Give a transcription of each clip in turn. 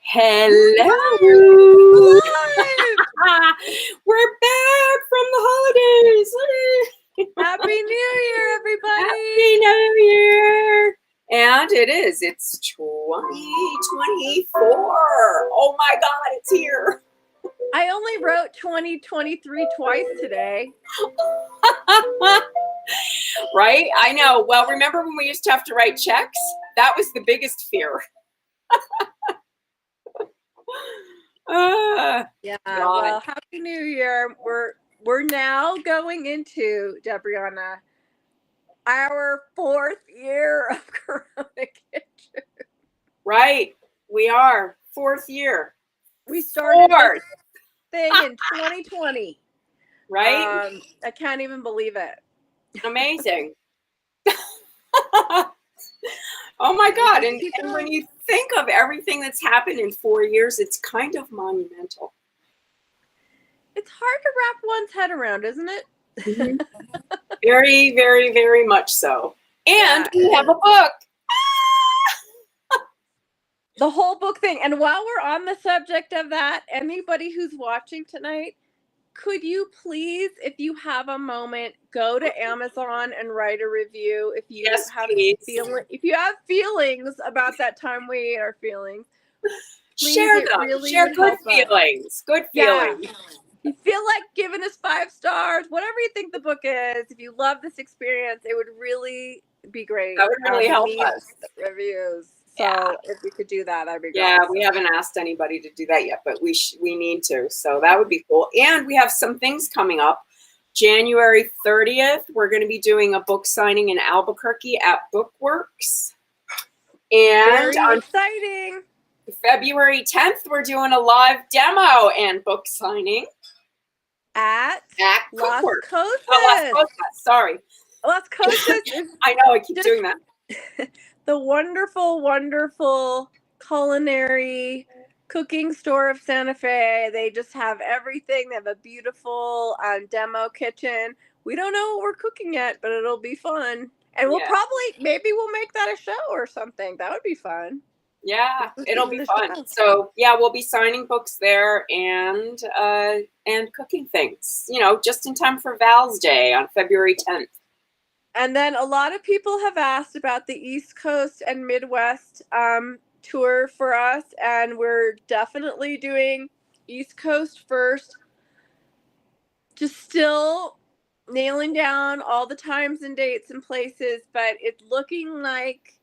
Hello. Live. We're back from the holidays. Happy New Year, everybody. Happy New Year. And it's 2024. Oh my God, it's here. I only wrote 2023 twice today. Right? I know. Well, remember when we used to have to write checks? That was the biggest fear. Yeah. God. Well, Happy New Year. We're now going into, Debrianna, our 4th year of Corona Kitchen. Right. We are. 4th year. We started Fourth. this thing in 2020. Right? I can't even believe it. Amazing. Oh my God. And when you think of everything that's happened in 4 years, it's kind of monumental. It's hard to wrap one's head around, isn't it? Mm-hmm. Very, very, very much so. And we have a book. The whole book thing. And while we're on the subject of that, anybody who's watching tonight, could you please, if you have a moment, go to Amazon and write a review if you if you have feelings about that time we ate our feelings. Please, share them. Really share good feelings. Good feelings. Yeah. You feel like giving us 5 stars, whatever you think the book is. If you love this experience, it would really be great. That would really help us. Reviews. So if we could do that, that'd be great. Yeah, we haven't asked anybody to do that yet, but we need to. So that would be cool. And we have some things coming up. January 30th, we're going to be doing a book signing in Albuquerque at Bookworks. And very exciting. February 10th, we're doing a live demo and book signing at Las Cosas. Oh, Las Cosas. Sorry. Las Cosas. I know, I keep doing that. The wonderful, wonderful culinary cooking store of Santa Fe. They just have everything. They have a beautiful demo kitchen. We don't know what we're cooking yet, but it'll be fun. And we'll maybe we'll make that a show or something. That would be fun. Yeah, it'll be fun. So yeah, we'll be signing books there and cooking things, just in time for Val's Day on February 10th. And then a lot of people have asked about the East Coast and Midwest tour for us, and we're definitely doing East Coast first. Just still nailing down all the times and dates and places, but it's looking like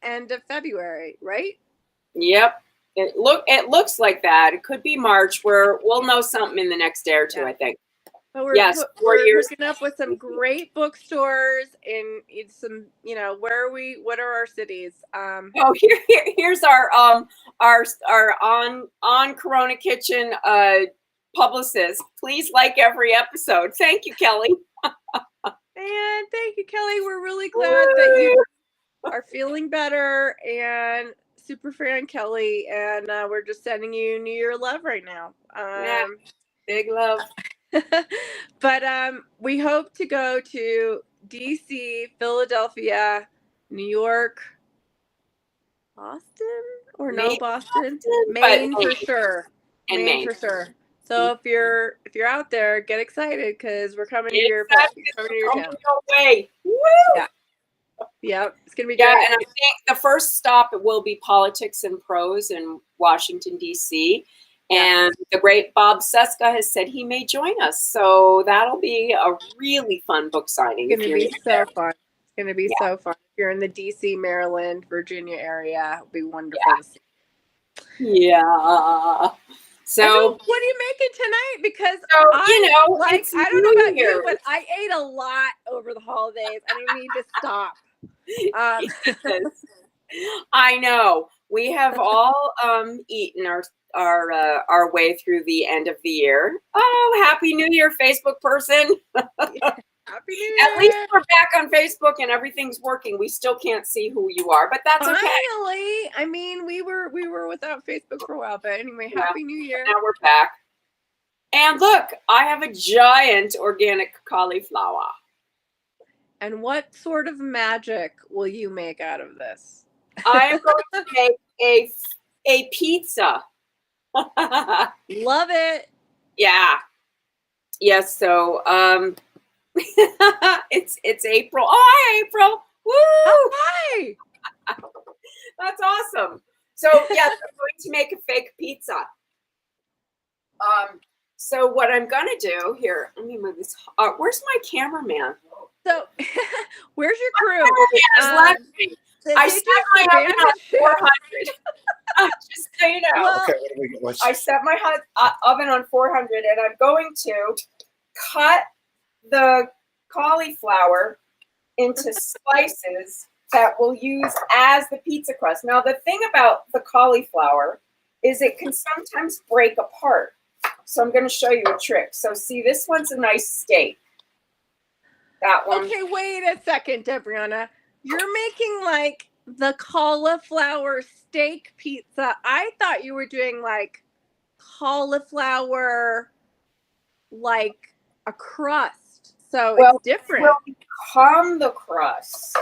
end of February, right? Yep. It looks like that. It could be March, where we'll know something in the next day or two, I think. But we're hooking up with some great bookstores in some, what are our cities? Here's our on Corona Kitchen publicist. Please like every episode. Thank you, Kelly. And thank you, Kelly. We're really glad that you are feeling better, and super fan Kelly, and we're just sending you New Year love right now. Big love. But we hope to go to DC, Philadelphia, New York, Boston, or Boston, Maine for sure. And Maine for sure. So if you're out there, get excited because we're coming to your town. Way. Woo! Yeah, it's gonna be great. Yeah, and I think the first stop will be Politics and Prose in Washington, D.C. And the great Bob Seska has said he may join us. So that'll be a really fun book signing. It's going to be so fun. It's going to be so fun. If you're in the D.C., Maryland, Virginia area, it'll be wonderful to see. Yeah. So what are you making tonight? Because I don't know about you, but I ate a lot over the holidays. I need to stop. I know. We have all eaten our way through the end of the year. Oh, Happy New Year, Facebook person. Happy New Year. At least we're back on Facebook and everything's working. We still can't see who you are, but that's okay. Finally. I mean, we were without Facebook for a while, but anyway, Happy New Year. Now we're back. And look, I have a giant organic cauliflower. And what sort of magic will you make out of this? I am going to make a pizza. Love it. Yeah. Yes. So it's April. Oh, hi, April. Woo! Hi. That's awesome. So yes, I'm going to make a fake pizza. So what I'm gonna do here, let me move this. Where's my cameraman? So, where's your crew? I set my oven on 400. Just so you know. Well, Okay, I set my oven on 400, and I'm going to cut the cauliflower into slices that we'll use as the pizza crust. Now, the thing about the cauliflower is it can sometimes break apart. So I'm going to show you a trick. So see, this one's a nice steak. That one. Okay, wait a second, Debrianna. You're making like the cauliflower steak pizza. I thought you were doing like cauliflower, like a crust. So it's different. It will become the crust.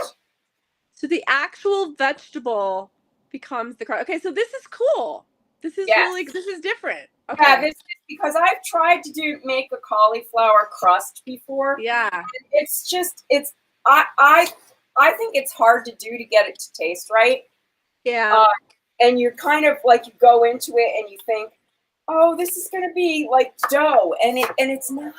So the actual vegetable becomes the crust. Okay, so this is cool. This is this is different. Okay. Yeah, this is because I've tried to make a cauliflower crust before. Yeah. It's just I think it's hard to do to get it to taste right. Yeah. And you're kind of like, you go into it and you think, oh, this is gonna be like dough, and it's not.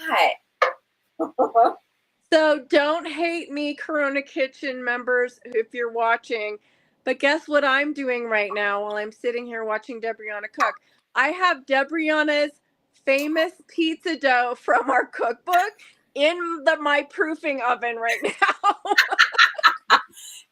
So don't hate me, Corona Kitchen members, if you're watching. But guess what I'm doing right now while I'm sitting here watching Debrianna cook? I have Debrianna's famous pizza dough from our cookbook in my proofing oven right now.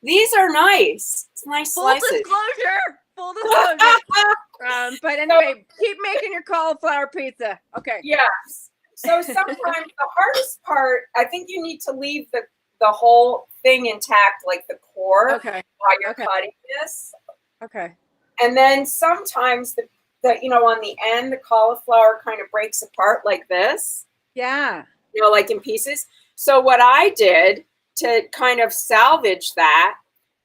These are nice. It's nice slices. Full disclosure. But anyway, keep making your cauliflower pizza. Okay. Yes. So sometimes the hardest part, I think you need to leave the whole thing intact, like the core, while you're cutting this. Okay. And then sometimes the on the end, the cauliflower kind of breaks apart like this. Yeah. Like in pieces. So what I did to kind of salvage that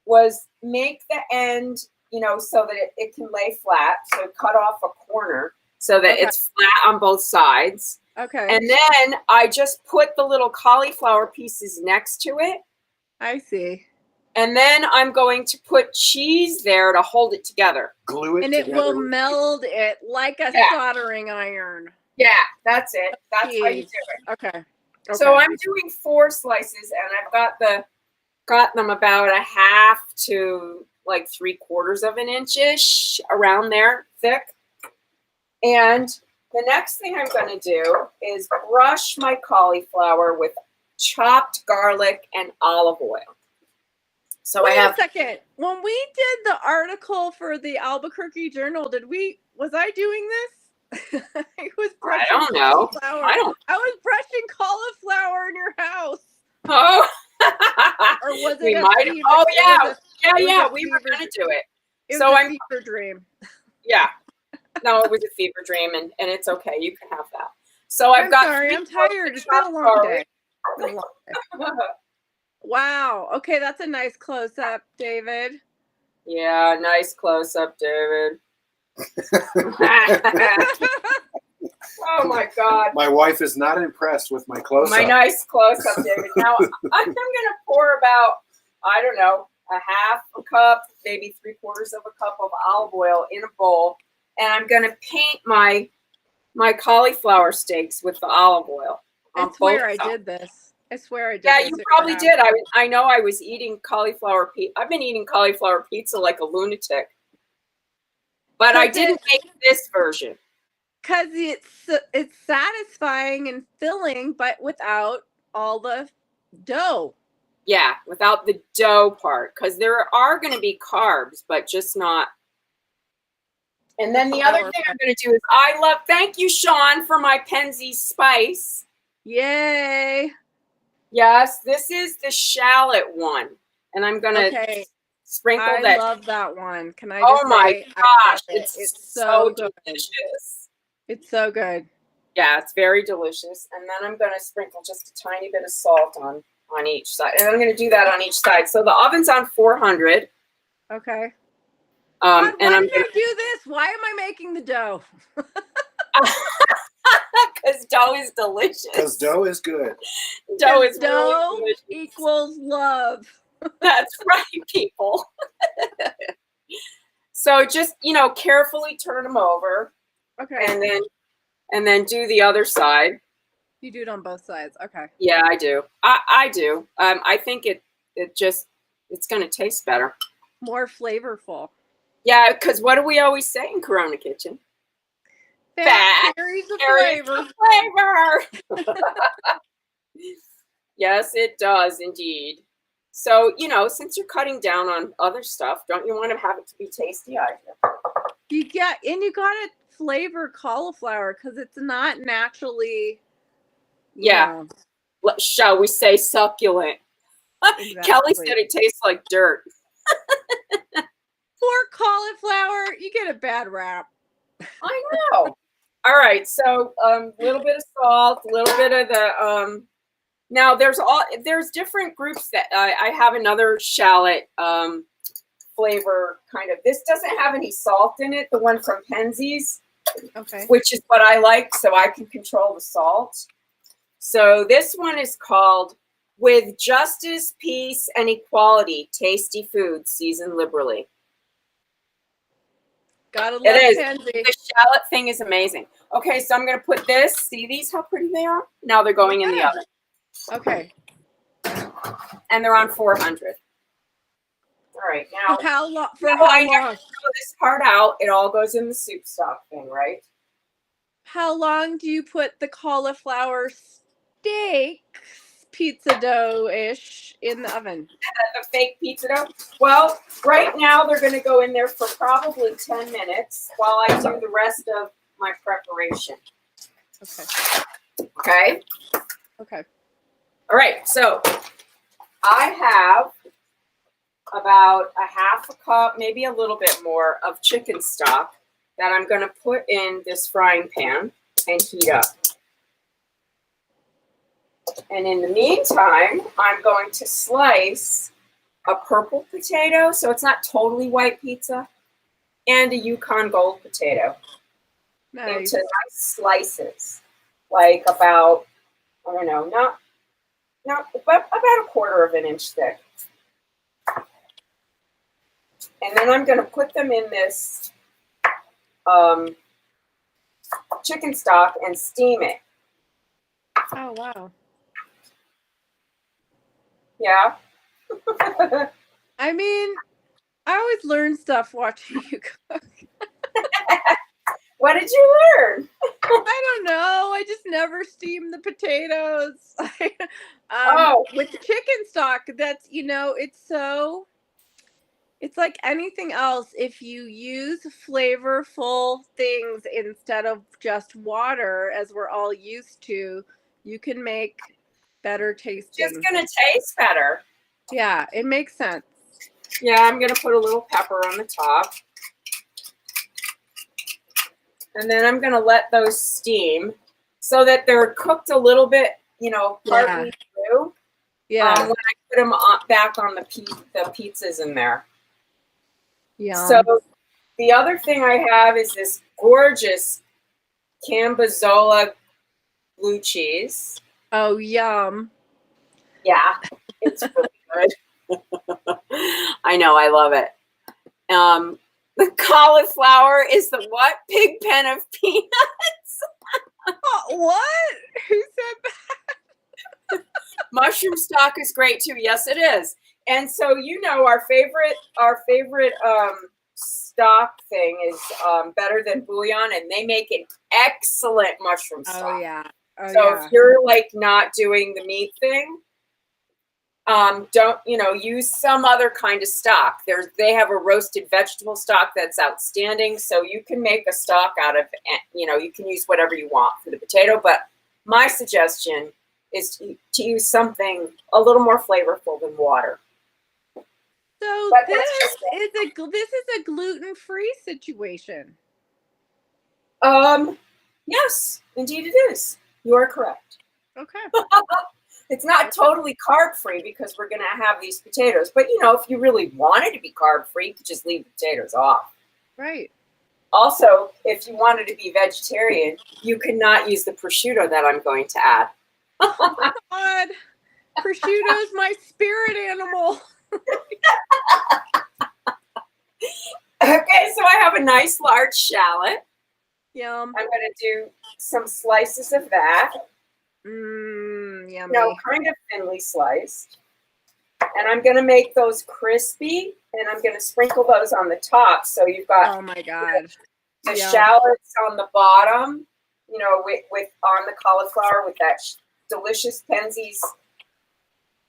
was make the end, so that it can lay flat. So cut off a corner so that it's flat on both sides. Okay. And then I just put the little cauliflower pieces next to it. I see. And then I'm going to put cheese there to hold it together. Glue it and together. It will meld it like a soldering iron. Yeah, that's it. That's how you do it. Okay. So I'm doing 4 slices, and I've got them about a half to like 3/4 of an inch-ish, around there, thick. And the next thing I'm going to do is brush my cauliflower with chopped garlic and olive oil. So Wait a second. When we did the article for the Albuquerque Journal, was I doing this? I was brushing I don't know. Cauliflower. I was brushing cauliflower in your house. Oh. Or was it we might have. Oh, yeah. We were going to do it. It was a fever dream. Yeah. No, it was a fever dream, and it's okay. You can have that. So I'm tired. It's been a long day. Wow. Okay, that's a nice close-up, David. Yeah, nice close-up, David. Oh, my God. My wife is not impressed with my close-up. My nice close-up, David. Now, I'm going to pour about, I don't know, a half a cup, maybe 3/4 of a cup of olive oil in a bowl, and I'm going to paint my cauliflower steaks with the olive oil. I swear I did this. Yeah, you probably did. I know I was eating cauliflower pizza. I've been eating cauliflower pizza like a lunatic. But I didn't make this version. Because it's satisfying and filling, but without all the dough. Yeah, without the dough part. Because there are going to be carbs, but just not. And then the other thing I'm going to do is thank you, Sean, for my Penzeys spice. Yay. Yes, this is the shallot one. And I'm going to sprinkle that. I love that one. Can I just Oh my gosh, it's so delicious. It's so good. Yeah, it's very delicious. And then I'm going to sprinkle just a tiny bit of salt on each side. And I'm going to do that on each side. So the oven's on 400. Okay. Why did you do this? am I making the dough? Because dough is delicious. Because dough is good. Dough is Dough really delicious. equals love. That's right, people. So just, carefully turn them over Okay. and then do the other side. You do it on both sides. Okay. Yeah, I do. I do. I think it's going to taste better. More flavorful. Yeah, because what do we always say in Corona Kitchen? Fat carries the flavor. Flavor. Yes, it does indeed. So, since you're cutting down on other stuff, don't you want to have it to be tasty either? You gotta flavor cauliflower because it's not naturally. Yeah. Shall we say succulent? Exactly. Kelly said it tastes like dirt. Poor cauliflower, you get a bad rap. I know. All right, so a little bit of salt, a little bit of the now there's different groups that I have another shallot flavor kind of. This doesn't have any salt in it, the one from Penzies, Okay. which is what I like, so I can control the salt. So this one is called With Justice, Peace, and Equality, Tasty Food Seasoned Liberally. Gotta love It is. Pansy. The shallot thing is amazing. Okay, so I'm going to put this. See these, how pretty they are? Now they're going in the oven. Okay. And they're on 400. All right, now. How long? I never throw this part out. It all goes in the soup stock thing, right? How long do you put the cauliflower steak pizza dough-ish in the oven? The fake pizza dough. Well, right now they're going to go in there for probably 10 minutes while I do the rest of my preparation. Okay. Okay? Okay. All right, so I have about a half a cup, maybe a little bit more, of chicken stock that I'm going to put in this frying pan and heat up. And in the meantime, I'm going to slice a purple potato, so it's not totally white pizza, and a Yukon Gold potato Nice. into nice slices, like about, I don't know, not about a quarter of an inch thick. And then I'm going to put them in this chicken stock and steam it. Oh, wow. Yeah. I mean, I always learn stuff watching you cook. What did you learn? I don't know. I just never steam the potatoes. With the chicken stock, that's, it's like anything else. If you use flavorful things instead of just water, as we're all used to, you can make better tasting. It's going to taste better. Yeah, it makes sense. Yeah, I'm going to put a little pepper on the top. And then I'm going to let those steam so that they're cooked a little bit, partly through. Yeah. When I put them back on the pizzas in there. Yeah. So the other thing I have is this gorgeous Cambozola blue cheese. Oh, yum. Yeah, it's really good. I know, I love it. The cauliflower is the what? Pig pen of peanuts. What? Who said that? Mushroom stock is great too. Yes, it is. And so our favorite stock thing is Better Than Bouillon, and they make an excellent mushroom stock. Oh yeah. If you're not doing the meat thing, don't use some other kind of stock. They have a roasted vegetable stock that's outstanding, so you can make a stock out of you can use whatever you want for the potato. But my suggestion is to use something a little more flavorful than water. So this is a gluten-free situation. Yes, indeed it is. You are correct. Okay. It's not totally carb-free because we're going to have these potatoes. But, if you really wanted to be carb-free, you could just leave the potatoes off. Right. Also, if you wanted to be vegetarian, you could not use the prosciutto that I'm going to add. God, prosciutto's my spirit animal. Okay, so I have a nice large shallot. Yum. I'm going to do some slices of that. Yummy. Kind of thinly sliced. And I'm going to make those crispy, and I'm going to sprinkle those on the top. So you've got Oh my God. the Yum. shallots on the bottom, with on the cauliflower with that delicious Penzies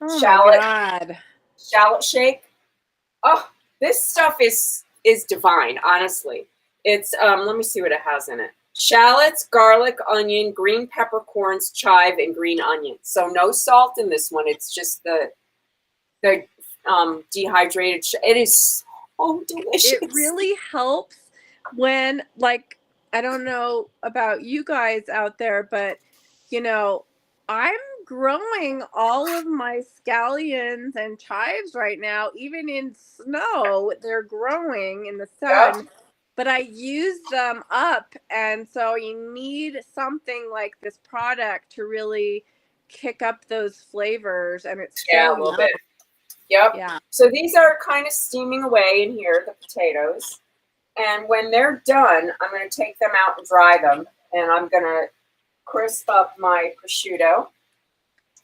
Oh shallot my God. shallot shake. Oh, this stuff is divine, honestly. It's let me see what it has in it. Shallots, garlic, onion, green peppercorns, chive, and green onions. So no salt in this one. It's just the dehydrated. It is so delicious. It really helps when, like, I don't know about you guys out there, but I'm growing all of my scallions and chives right now, even in snow. They're growing in the sun. Yep. But I use them up, and so you need something like this product to really kick up those flavors, and it's Yeah, a so little yum. bit. Yep. Yeah. So these are kind of steaming away in here, the potatoes. And when they're done, I'm going to take them out and dry them, and I'm going to crisp up my prosciutto.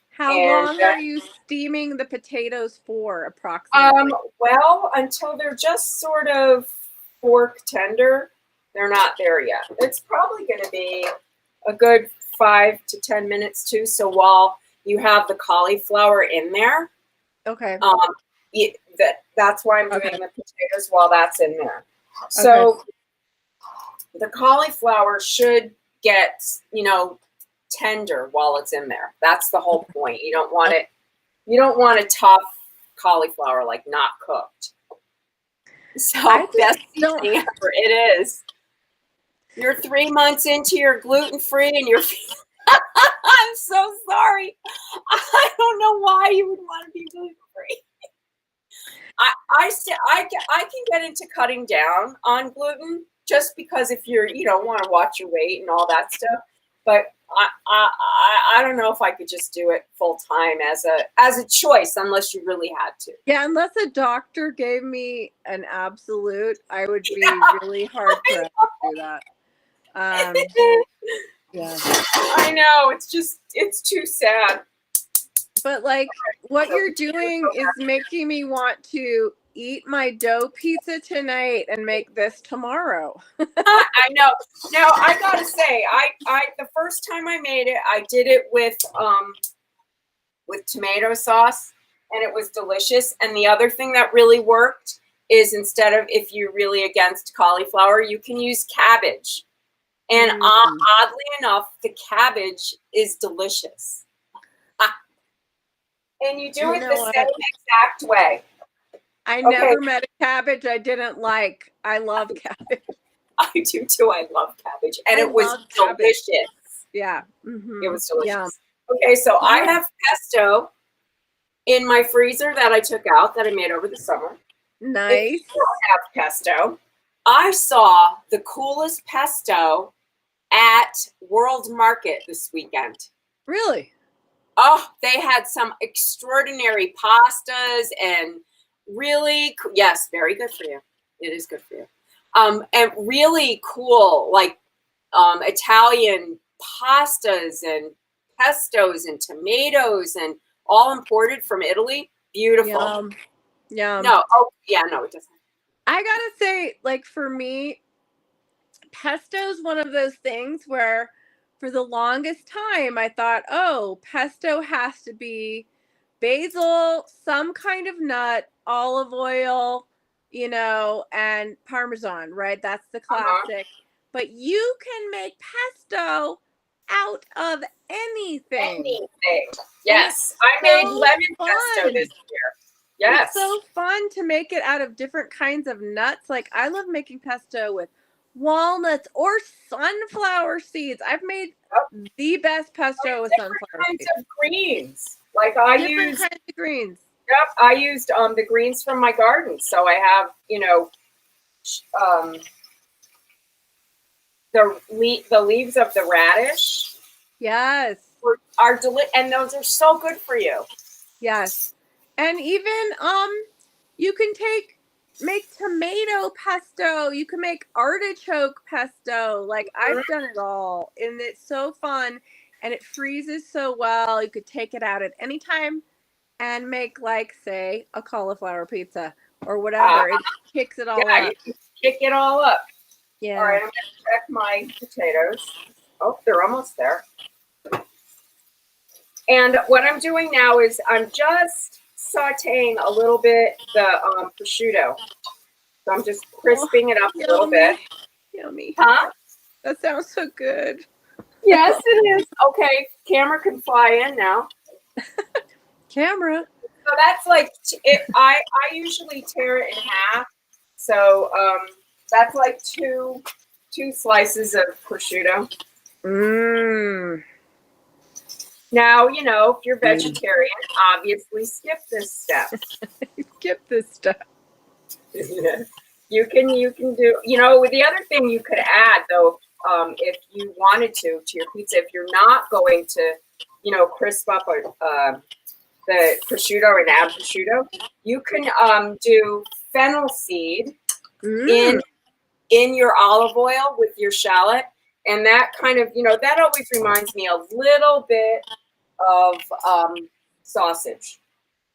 How long are you steaming the potatoes for, approximately? Well, until they're just sort of fork tender. They're not there yet. It's probably going to be a good 5 to 10 minutes too. So while you have the cauliflower in there, Okay. that's why I'm doing Okay. the potatoes while that's in there. So the cauliflower should get, tender while it's in there. That's the whole point. You don't want it. You don't want a tough cauliflower, like not cooked. So best thing ever. It is. You're 3 months into your gluten-free and you're I'm so sorry. I don't know why you would want to be gluten-free. I can get into cutting down on gluten just because if you want to watch your weight and all that stuff. But I don't know if I could just do it full time as a choice unless you really had to. Yeah, unless a doctor gave me an absolute, I would be really hard pressed to do that. Yeah. I know. It's too sad. But like what you're doing is making me want to eat my dough pizza tonight and make this tomorrow. I know. Now I gotta say, I the first time I made it, I did it with tomato sauce, and it was delicious. And the other thing that really worked is instead of, if you're really against cauliflower, you can use cabbage. And oddly enough, the cabbage is delicious. And you do it the same exact way. I never met a cabbage I didn't like. I love cabbage. I do too. I love cabbage. And it was delicious. Yeah. It was delicious. Yeah. Okay, so I have pesto in my freezer that I took out that I made over the summer. Nice. If you don't have pesto, I saw the coolest pesto at World Market this weekend. Really? Oh, they had some extraordinary pastas and really, yes, very good for you. It is good for you. And really cool, like Italian pastas and pestos and tomatoes and all imported from Italy. Beautiful. Yum. No, it doesn't. I gotta say, like, for me, pesto's one of those things where for the longest time I thought, oh, pesto has to be basil, some kind of nut, olive oil, and Parmesan, right? That's the classic. But you can make pesto out of anything. Yes. I made lemon pesto this year. Yes. It's so fun to make it out of different kinds of nuts. Like, I love making pesto with walnuts or sunflower seeds. I've made the best pesto with sunflower seeds. Different kinds of greens. Like I used different kinds of greens. Yep, I used the greens from my garden. So I have, the leaves of the radish Yes. are and those are so good for you. Yes. And even you can make tomato pesto. You can make artichoke pesto. Like I've done it all and it's so fun and it freezes so well. You could take it out at any time and make like say a cauliflower pizza or whatever. It kicks it all Yeah, up. you can kick it all up. Yeah. All right, I'm going to check my potatoes. Oh, they're almost there. And what I'm doing now is I'm just sauteing a little bit the prosciutto. So I'm just crisping it up a little bit. Yummy. Huh? That sounds so good. Yes, it is. Okay, camera can fly in now. Camera. So that's like it. I usually tear it in half. So that's like two slices of prosciutto. Mmm. Now, if you're vegetarian, obviously skip this step. Skip this stuff. You can do, the other thing you could add though, if you wanted to your pizza, if you're not going to, crisp up the prosciutto and add prosciutto, you can do fennel seed in your olive oil with your shallot. And that kind of, that always reminds me a little bit of sausage.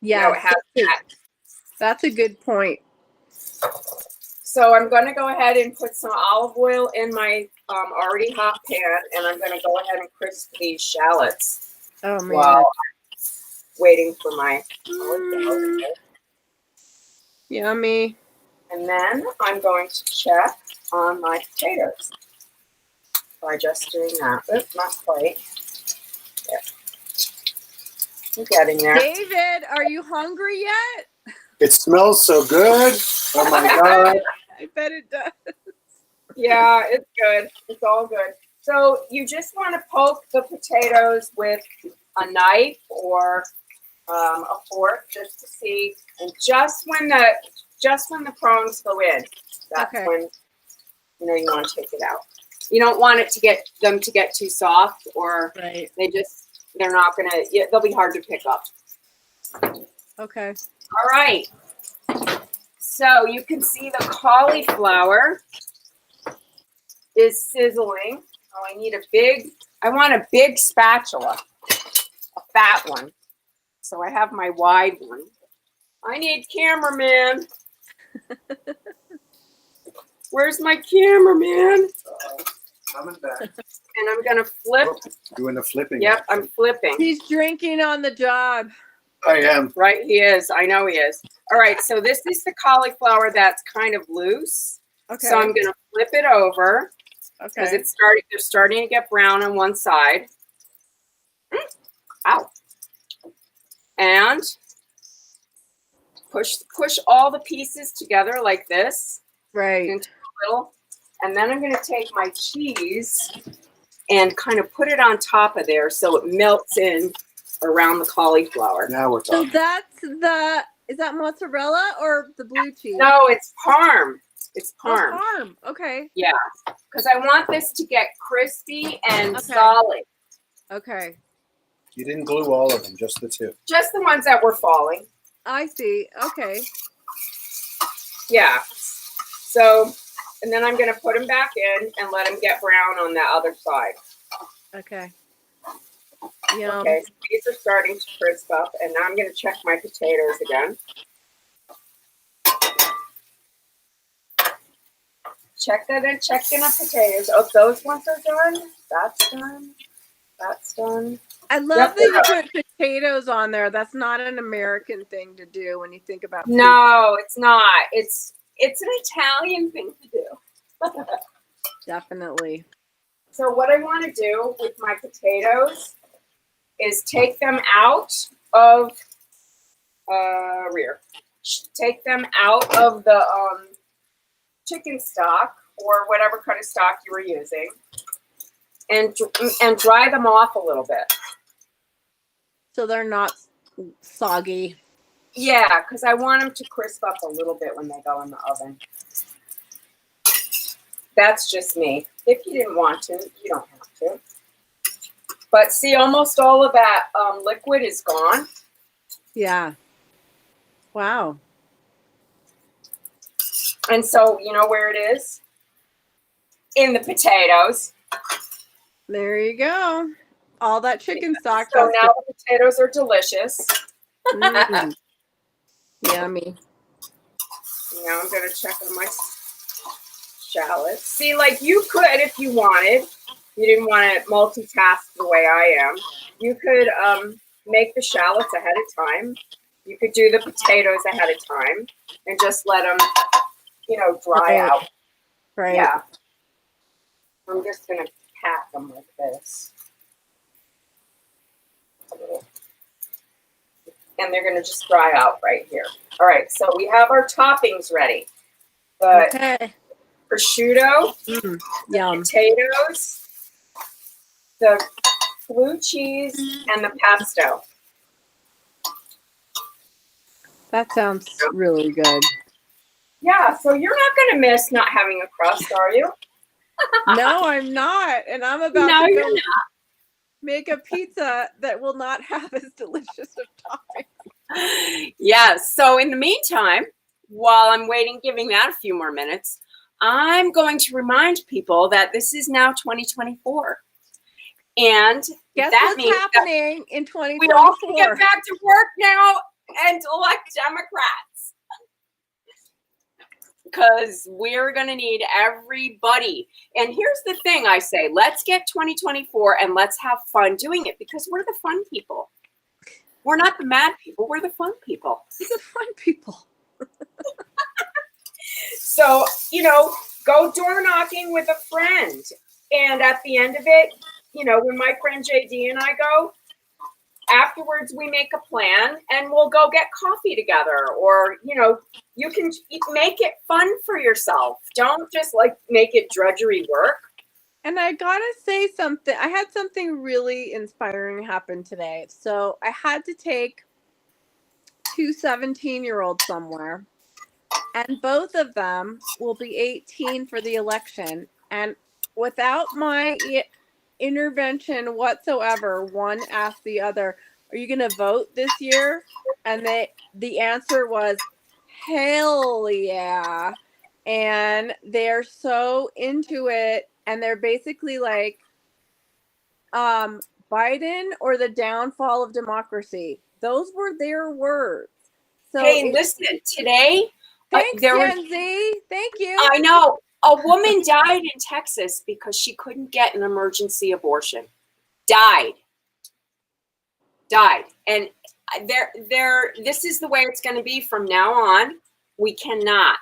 Yeah, that. That's a good point. So I'm going to go ahead and put some olive oil in my already hot pan, and I'm going to go ahead and crisp these shallots. Oh man! While I'm waiting for my Yummy. And then I'm going to check on my potatoes by just doing that. Oops, not quite. There. I'm getting there. David, are you hungry yet? It smells so good. Oh my God. I bet it does. Yeah, it's good. It's all good. So you just want to poke the potatoes with a knife or a fork just to see, and just when the prongs go in, that's when you want to take it out. You don't want it to get too soft, or they're not gonna. They'll be hard to pick up. Okay. All right. So you can see the cauliflower is sizzling. Oh, I want a big spatula, a fat one. So I have my wide one. I need cameraman. Where's my cameraman? Coming back. And I'm gonna flip. Doing the flipping. Yep, I'm flipping. He's drinking on the job. I am. Right, he is. I know he is. All right, so this is the cauliflower that's kind of loose. Okay. So I'm gonna flip it over. Okay. Because they're starting to get brown on one side. Ow. And push all the pieces together like this. Right. Into a little. And then I'm going to take my cheese and kind of put it on top of there so it melts in around the cauliflower. Now we're talking. So is that mozzarella or the blue cheese? No, it's Parm. It's Parm. Oh, Parm. Okay. Yeah, because I want this to get crispy and solid. Okay. You didn't glue all of them, just the two. Just the ones that were falling. I see. Okay. Yeah. So, and then I'm going to put them back in and let them get brown on the other side. Okay. Yeah. Okay, so these are starting to crisp up, and now I'm going to check my potatoes again. Check in the potatoes. Oh, those ones are done. That's done. That's done. I love that you put potatoes on there. That's not an American thing to do when you think about pizza. No, it's not. It's an Italian thing to do. Definitely. So what I want to do with my potatoes is take them out of Take them out of the chicken stock or whatever kind of stock you were using, and dry them off a little bit. So they're not soggy. Yeah, because I want them to crisp up a little bit when they go in the oven. That's just me. If you didn't want to, you don't have to. But see, almost all of that liquid is gone. Yeah. Wow. And so, you know where it is? In the potatoes. There you go. All that chicken stock. So now the potatoes are delicious. Yummy. Now I'm going to check on my shallots. See, like you could, if you wanted, you didn't want to multitask the way I am, you could make the shallots ahead of time. You could do the potatoes ahead of time and just let them, you know, dry out. Right. Yeah. I'm just going to pat them like this. And they're going to just dry out right here. All right, so we have our toppings ready. The prosciutto, Yum. potatoes, the blue cheese, and the pesto. That sounds really good. Yeah, so you're not going to miss not having a crust, are you? No, I'm not. And I'm about No, to you're go not. make a pizza that will not have as delicious of toppings. Yes. So in the meantime, while I'm waiting, giving that a few more minutes, I'm going to remind people that this is now 2024. And guess that what's means happening in 2024? we all can get back to work now and elect Democrats. Because we're going to need everybody. And here's the thing I say, let's get 2024 and let's have fun doing it because we're the fun people. We're not the mad people. We're the fun people. We're the fun people. So, you know, go door knocking with a friend. And at the end of it, you know, when my friend JD and I go, afterwards we make a plan and we'll go get coffee together. Or, you know, you can make it fun for yourself. Don't just like make it drudgery work. And I gotta say something. I had something really inspiring happen today. So I had to take two 17-year-olds somewhere. And both of them will be 18 for the election. And without my intervention whatsoever, one asked the other, "Are you going to vote this year?" And the answer was, "Hell yeah." And they're so into it. And they're basically like, Biden or the downfall of democracy. Those were their words. So hey, listen, today, thanks, Gen Z. Thank you. I know. A woman died in Texas because she couldn't get an emergency abortion. Died. And this is the way it's going to be from now on. We cannot.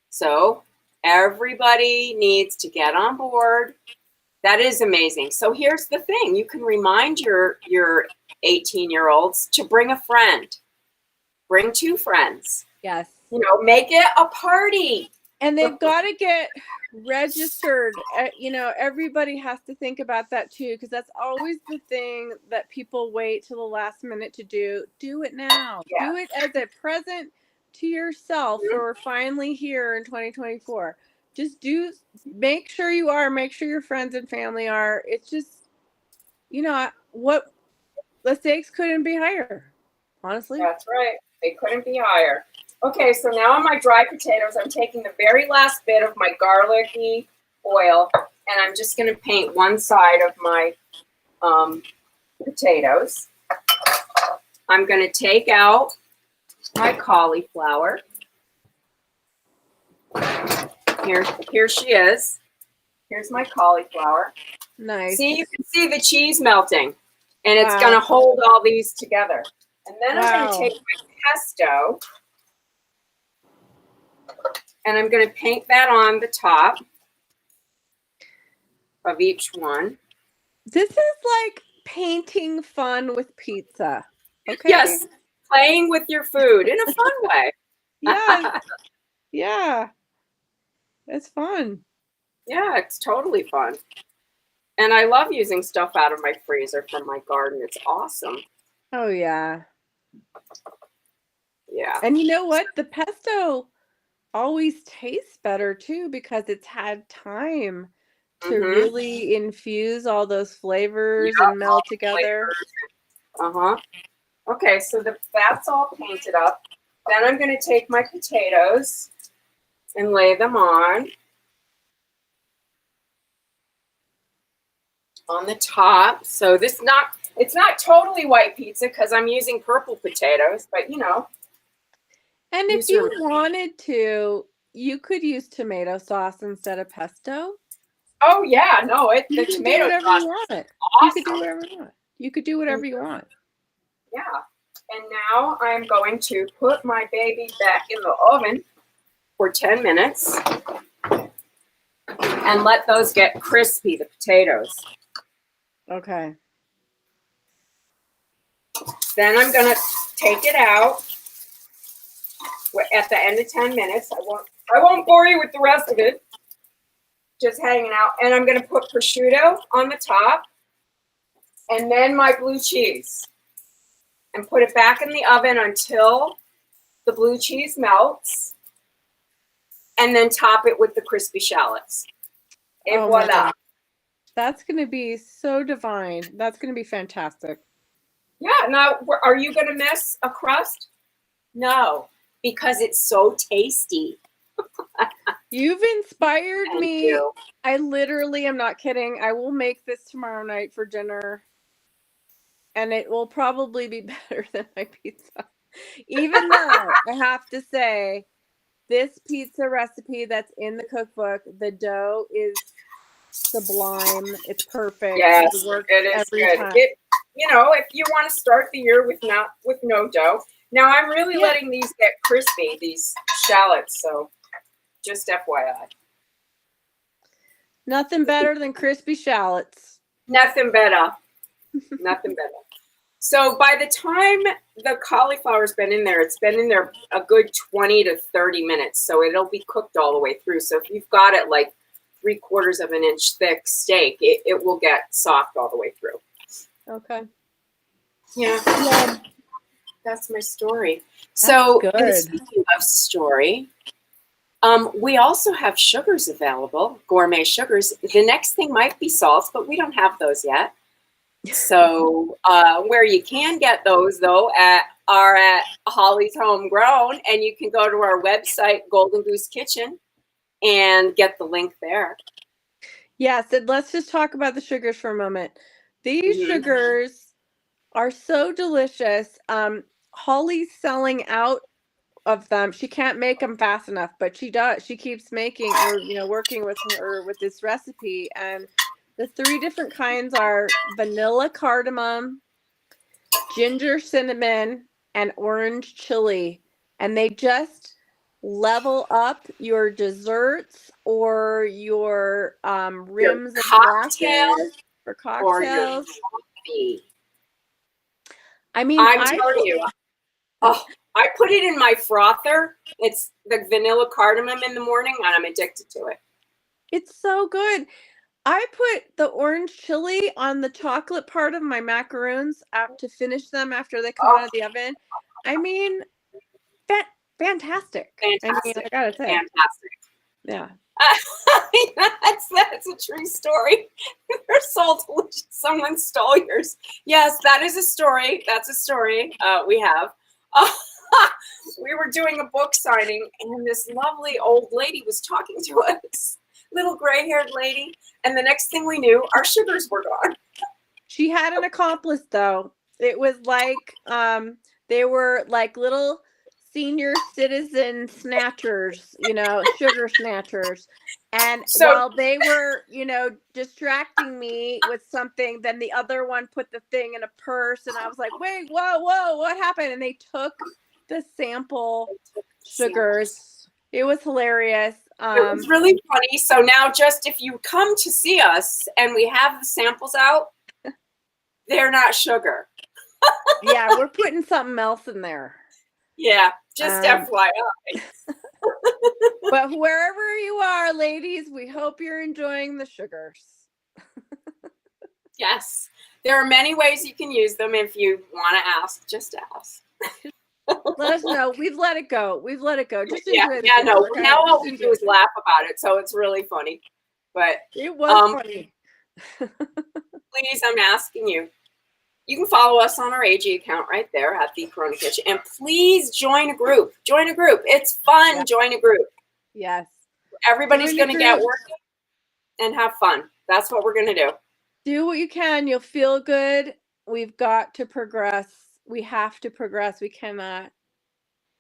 So everybody needs to get on board. That is amazing. So here's the thing. You can remind your 18-year-olds to bring a friend. Bring two friends. Yes. You know, make it a party. And they've got to get registered. You know, everybody has to think about that too, because that's always the thing that people wait till the last minute to do. Do it now. Yeah. Do it as a present to yourself for finally here in 2024. Just make sure you are, make sure your friends and family are. It's just, you know, what the stakes couldn't be higher, honestly. That's right. They couldn't be higher. Okay, so now on my dry potatoes, I'm taking the very last bit of my garlicky oil, and I'm just going to paint one side of my potatoes. I'm going to take out my cauliflower. Here she is. Here's my cauliflower. Nice. See, you can see the cheese melting, and it's going to hold all these together. And then I'm going to take my pesto, and I'm going to paint that on the top of each one. This is like painting fun with pizza. Okay. Yes, playing with your food in a fun way. Yes. Yeah. It's fun. Yeah, it's totally fun. And I love using stuff out of my freezer from my garden. It's awesome. Oh, yeah. Yeah. And you know what? The pesto always tastes better too because it's had time to Mm-hmm. really infuse all those flavors Yeah, and meld together. Uh-huh. Okay, so that's all painted up. Then I'm going to take my potatoes and lay them on the top. So it's not totally white pizza because I'm using purple potatoes, but you know. And if you wanted to, you could use tomato sauce instead of pesto. Oh yeah, no, You the can do tomato whatever sauce you want. is You could do awesome. whatever you want. You could do whatever you want. Yeah. And now I'm going to put my baby back in the oven for 10 minutes and let those get crispy, the potatoes. Okay. Then I'm going to take it out at the end of 10 minutes. I won't bore you with the rest of it. Just hanging out. And I'm going to put prosciutto on the top and then my blue cheese and put it back in the oven until the blue cheese melts and then top it with the crispy shallots. And Oh my voila. God. That's going to be so divine. That's going to be fantastic. Yeah. Now, are you going to miss a crust? No, because it's so tasty. You've inspired Thank me. you. I literally am not kidding. I will make this tomorrow night for dinner. And it will probably be better than my pizza. Even though I have to say, this pizza recipe that's in the cookbook, the dough is sublime. It's perfect. Yes, It works it is every good. time. If you want to start the year with no dough. Now I'm really letting these get crispy, these shallots. So just FYI. Nothing better than crispy shallots. Nothing better. Nothing better. So by the time the cauliflower's been in there, it's been in there a good 20 to 30 minutes. So it'll be cooked all the way through. So if you've got it like 3/4 of an inch thick steak, it will get soft all the way through. Okay. Yeah. That's my story. So good. Speaking of story, we also have sugars available, gourmet sugars. The next thing might be salts, but we don't have those yet. So where you can get those, though, are at Holly's Homegrown, and you can go to our website, Golden Goose Kitchen, and get the link there. Yes, and let's just talk about the sugars for a moment. These sugars are so delicious. Holly's selling out of them. She can't make them fast enough, but she does. She keeps making or working with her with this recipe, and the 3 different kinds are vanilla cardamom, ginger cinnamon, and orange chili, and they just level up your desserts or your rims Your of cocktail glasses for cocktails. or your coffee. I mean, I'm telling you. Oh, I put it in my frother. It's the vanilla cardamom in the morning, and I'm addicted to it. It's so good. I put the orange chili on the chocolate part of my macaroons to finish them after they come out of the oven. I mean, fantastic. I mean, I gotta say. Fantastic. Yeah. That's a true story. They're so delicious. Someone stole yours. Yes, that is a story. That's a story we have. We were doing a book signing, and this lovely old lady was talking to us, little gray-haired lady, and the next thing we knew, our sugars were gone. She had an accomplice, though. It was like they were like little senior citizen snatchers, sugar snatchers. And while they were, distracting me with something, then the other one put the thing in a purse, and I was like, wait, whoa, what happened? And they took the sample sugars. It was hilarious. It was really funny. So now just if you come to see us and we have the samples out, they're not sugar. Yeah, we're putting something else in there. Yeah, just FYI. But wherever you are, ladies, we hope you're enjoying the sugars. Yes. There are many ways you can use them. If you want to ask, just ask. Let us know. We've let it go. We've let it go. Just Yeah, enjoy the yeah, dinner, no. okay? Now all Just we enjoy do is it. laugh about it, so it's really funny. But It was funny. please, I'm asking you. You can follow us on our AG account right there at the Corona Kitchen, and please join a group. Join a group. It's fun. Yeah. Join a group. Yes. Everybody's Join a going to get group. working and have fun. That's what we're going to do. Do what you can. You'll feel good. We've got to progress. We have to progress. We cannot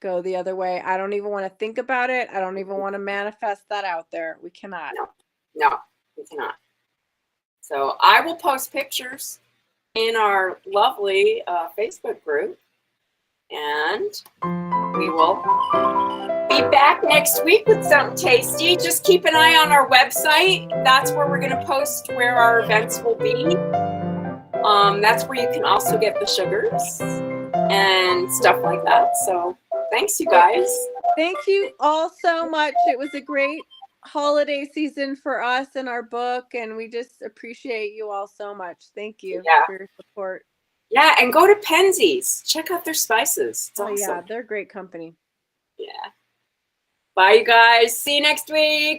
go the other way. I don't even want to think about it. I don't even want to manifest that out there. We cannot. No, we cannot. So I will post pictures in our lovely Facebook group, and we will be back next week with something tasty. Just keep an eye on our website. That's where we're going to post where our events will be. That's where you can also get the sugars and stuff like that. So thanks, you guys. Thank you all so much. It was a great holiday season for us and our book, and we just appreciate you all so much. Thank you for your support. Yeah, and go to Penzies. Check out their spices. It's awesome. Yeah, they're great company. Yeah. Bye, you guys. See you next week.